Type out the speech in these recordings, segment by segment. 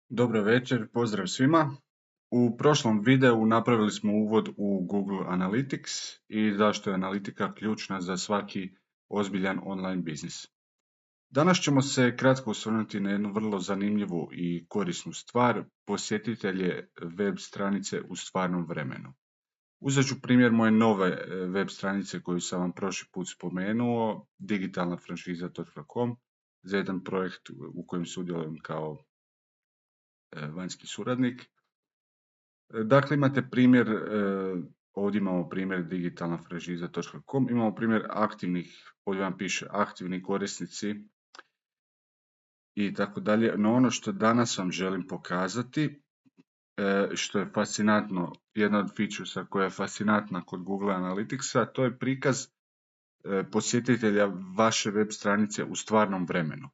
Dobro večer, pozdrav svima. U prošlom videu napravili smo uvod u Google Analytics i zašto je analitika ključna za svaki ozbiljan online biznis. Danas ćemo se kratko osvrnuti na jednu vrlo zanimljivu i korisnu stvar, posjetitelje web stranice u stvarnom vremenu. Uzet ću primjer moje nove web stranice koju sam vam prošli put spomenuo, digitalnafranšiza.com, za jedan projekt u kojem sudjelujem kao vanjski suradnik. Dakle, imate primjer, ovdje imamo primjer digitalnafranšiza.com, imamo primjer aktivnih, ovdje vam piše aktivni korisnici i tako dalje. No ono što danas vam želim pokazati, što je fascinantno, jedna od featuresa koja je fascinantna kod Google Analyticsa, to je prikaz posjetitelja vaše web stranice u stvarnom vremenu.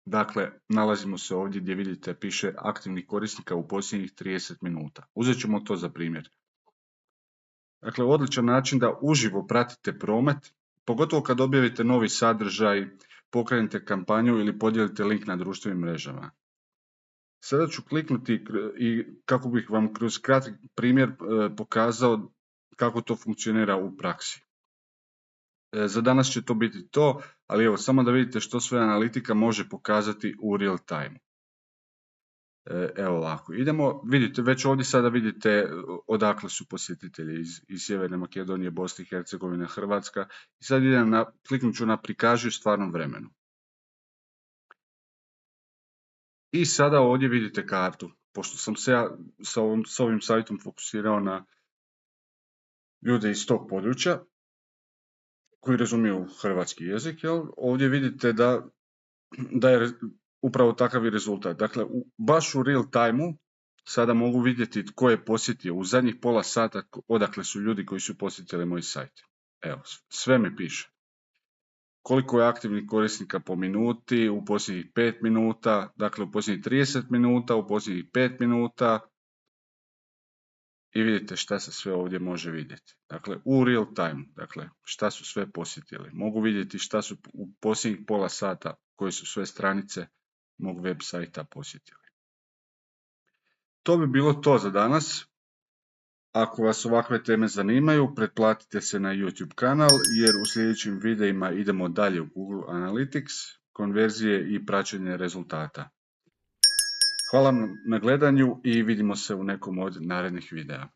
Dakle, nalazimo se ovdje gdje vidite piše aktivnih korisnika u posljednjih 30 minuta. Uzet ćemo to za primjer. Dakle, odličan način da uživo pratite promet, pogotovo kad objavite novi sadržaj, pokrenete kampanju ili podijelite link na društvenim mrežama. Sada ću kliknuti i kako bih vam kroz kratak primjer pokazao kako to funkcionira u praksi. Za danas će to biti to, ali evo samo da vidite što sve analitika može pokazati u real time. Evo ovako, idemo, vidite, već ovdje sada vidite odakle su posjetitelji iz Sjeverne Makedonije, Bosne i Hercegovine, Hrvatska. I sad kliknut ću na prikaži u stvarnom vremenu. I sada ovdje vidite kartu. Pošto sam se ja s ovim sajtom fokusirao na ljude iz tog područja, koji razumiju hrvatski jezik, ovdje vidite da je upravo takav i rezultat. Dakle, baš u real time-u sada mogu vidjeti tko je posjetio u zadnjih pola sata, odakle su ljudi koji su posjetili moj sajt. Evo, sve mi piše. Koliko je aktivnih korisnika po minuti, u posljednjih 5 minuta, dakle u posljednjih 30 minuta, u posljednjih 5 minuta. I vidite šta se sve ovdje može vidjeti. Dakle, u real time, dakle, šta su sve posjetili. Mogu vidjeti šta su u posljednjih pola sata, koje su sve stranice mog web sajta posjetili. To bi bilo to za danas. Ako vas ovakve teme zanimaju, pretplatite se na YouTube kanal, jer u sljedećim videima idemo dalje u Google Analytics, konverzije i praćenje rezultata. Hvala na gledanju i vidimo se u nekom od narednih videa.